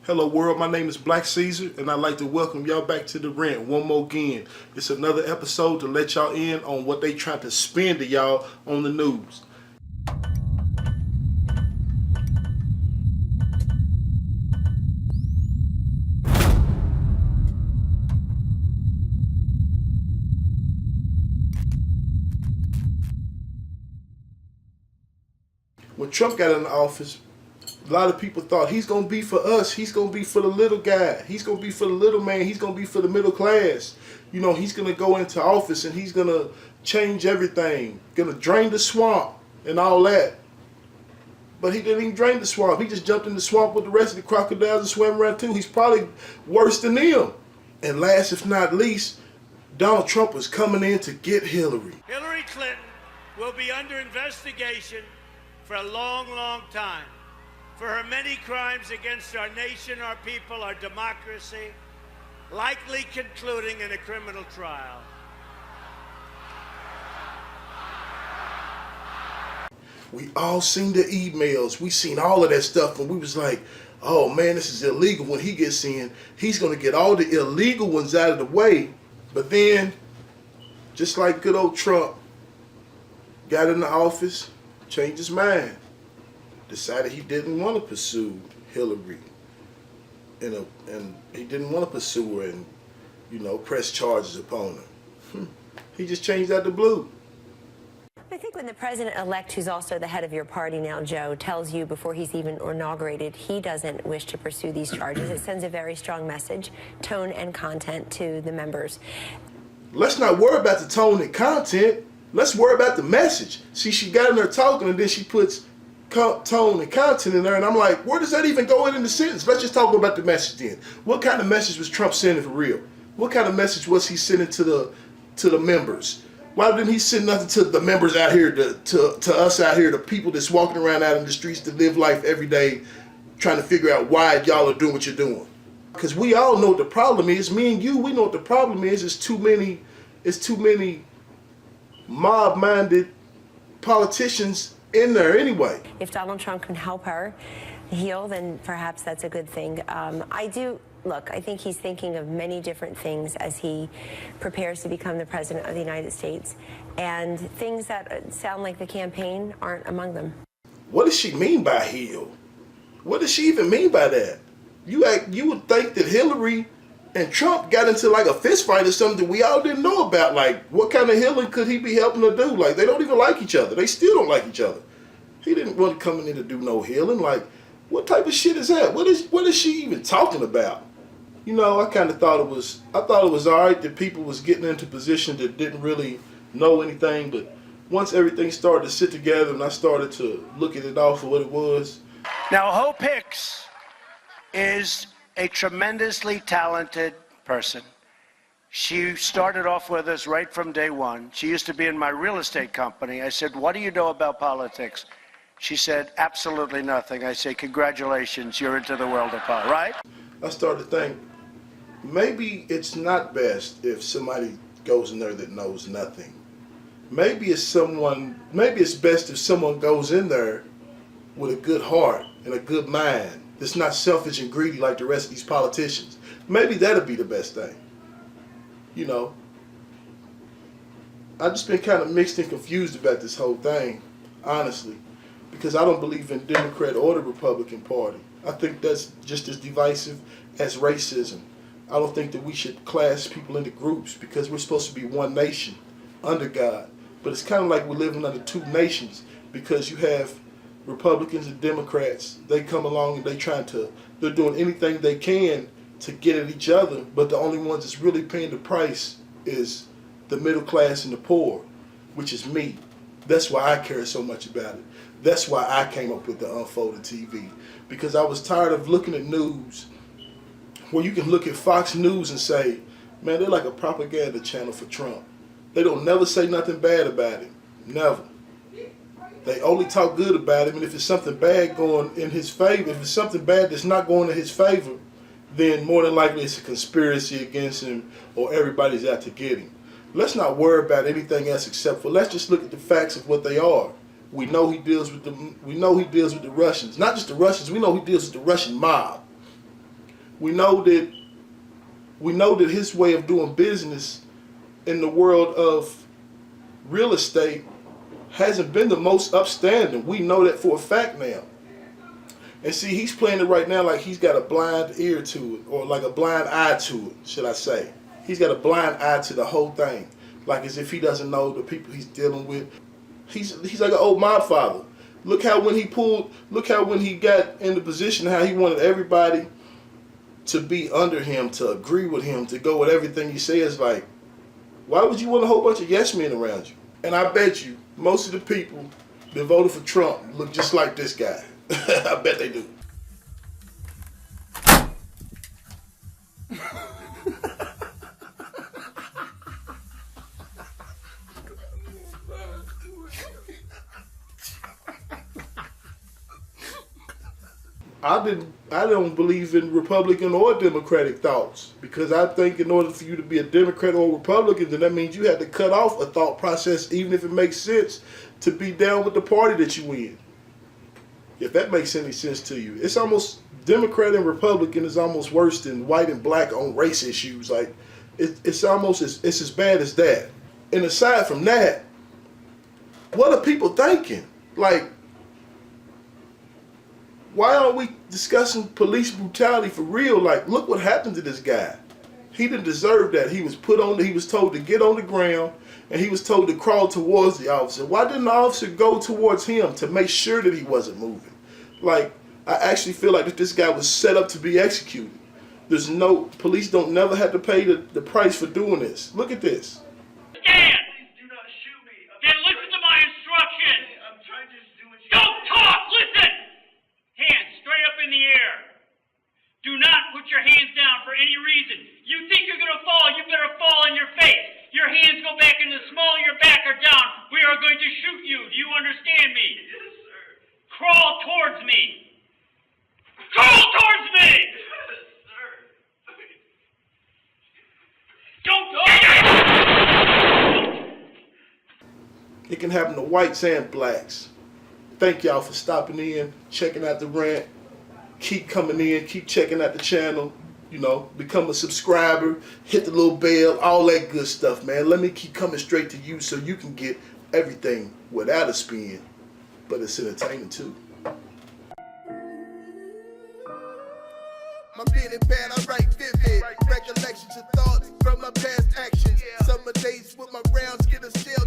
Hello world, my name is Black Caesar and I'd like to welcome y'all back to the Rant one more again. It's another episode to let y'all in on what they trying to spin to y'all on the news. When Trump got in the office, a lot of people thought he's going to be for us. He's going to be for the little guy. He's going to be for the little man. He's going to be for the middle class. You know, he's going to go into office and he's going to change everything. Going to drain the swamp and all that. But he didn't even drain the swamp. He just jumped in the swamp with the rest of the crocodiles and swam around too. He's probably worse than them. And last if not least, Donald Trump was coming in to get Hillary. Hillary Clinton will be under investigation for a long, long time for her many crimes against our nation, our people, our democracy, likely concluding in a criminal trial. We all seen the emails. We seen all of that stuff and we was like, oh man, this is illegal. When he gets in, he's going to get all the illegal ones out of the way. But then, just like good old Trump, got in the office, changed his mind, decided he didn't want to pursue Hillary, and he didn't want to pursue her and, you know, press charges upon her. He just changed out the blue. I think when the president-elect, who's also the head of your party now, Joe, tells you before he's even inaugurated he doesn't wish to pursue these charges, it sends a very strong message, tone and content to the members. Let's not worry about the tone and content. Let's worry about the message. See, she got in there talking and then she puts tone and content in there, and I'm like, where does that even go in the sentence? Let's just talk about the message then. What kind of message was Trump sending for real? What kind of message was he sending to the members? Why didn't he send nothing to the members out here, to us out here, the people that's walking around out in the streets to live life every day, trying to figure out why y'all are doing what you're doing? Because we all know what the problem is. Me and you, we know what the problem is. It's too many mob-minded politicians in there anyway. If Donald Trump can help her heal, then perhaps that's a good thing. I think he's thinking of many different things as he prepares to become the president of the United States, and things that sound like the campaign aren't among them. What does she mean by heal? What does she even mean by that? You would think that Hillary and Trump got into like a fist fight or something that we all didn't know about. Like, what kind of healing could he be helping to do? Like, they don't even like each other. They still don't like each other. He didn't want to come in to do no healing. Like, what type of shit is that? What is she even talking about? You know, I kind of thought it was all right that people was getting into position that didn't really know anything. But once everything started to sit together and I started to look at it all for what it was. Now, Hope Hicks is a tremendously talented person. She started off with us right from day one. She used to be in my real estate company. I said, what do you know about politics? She said, absolutely nothing. I say, congratulations, you're into the world of politics, right? I started to think, maybe it's not best if somebody goes in there that knows nothing. Maybe it's best if someone goes in there with a good heart and a good mind that's not selfish and greedy like the rest of these politicians. Maybe that'll be the best thing. You know, I've just been kind of mixed and confused about this whole thing, honestly, because I don't believe in Democrat or the Republican Party. I think that's just as divisive as racism. I don't think that we should class people into groups because we're supposed to be one nation under God. But it's kind of like we're living under two nations because you have Republicans and Democrats. They come along and they're doing anything they can to get at each other, but the only ones that's really paying the price is the middle class and the poor, which is me. That's why I care so much about it. That's why I came up with the Unfolded TV, because I was tired of looking at news where you can look at Fox News and say, man, they're like a propaganda channel for Trump. They don't never say nothing bad about him. Never. They only talk good about him, and if it's something bad going in his favor, if it's something bad that's not going in his favor, then more than likely it's a conspiracy against him or everybody's out to get him. Let's not worry about anything else except for let's just look at the facts of what they are. We know he deals with the Russians. Not just the Russians, we know he deals with the Russian mob. We know that his way of doing business in the world of real estate hasn't been the most upstanding. We know that for a fact now. And see, he's playing it right now like he's got a blind ear to it, or like a blind eye to it, should I say. He's got a blind eye to the whole thing, like as if he doesn't know the people he's dealing with. He's like an old mob father. Look how when he got in the position, how he wanted everybody to be under him, to agree with him, to go with everything he says. Like, why would you want a whole bunch of yes men around you? And I bet you most of the people that voted for Trump look just like this guy. I bet they do. I don't believe in Republican or Democratic thoughts, because I think in order for you to be a Democrat or a Republican, then that means you have to cut off a thought process, even if it makes sense, to be down with the party that you in. If that makes any sense to you. It's almost, Democrat and Republican is almost worse than white and black on race issues. Like, it's almost it's as bad as that. And aside from that, what are people thinking? Like, why aren't we discussing police brutality for real? Like, look what happened to this guy. He didn't deserve that. He was told to get on the ground, and he was told to crawl towards the officer. Why didn't the officer go towards him to make sure that he wasn't moving? Like, I actually feel like that this guy was set up to be executed. Police don't never have to pay the price for doing this. Look at this. Stand! Please do not shoot me. Then listen to my instructions. I'm trying to do what you don't talk! Listen! Hands straight up in the air. Do not put your hands down for any reason. You think you're going to fall, you better fall on your face. Your hands go back in the small of your back or down. We are going to shoot you. Do you understand me? Yes, sir. Crawl towards me. Crawl towards me! Yes, sir. Don't talk! It can happen to whites and blacks. Thank y'all for stopping in, checking out the rant. Keep coming in, keep checking out the channel. You know, become a subscriber, hit the little bell, all that good stuff, man. Let me keep coming straight to you so you can get everything without a spin, but it's entertaining too. I'm feeling bad, I write vivid recollections and thoughts from my past actions. Summer days with my rounds get a shell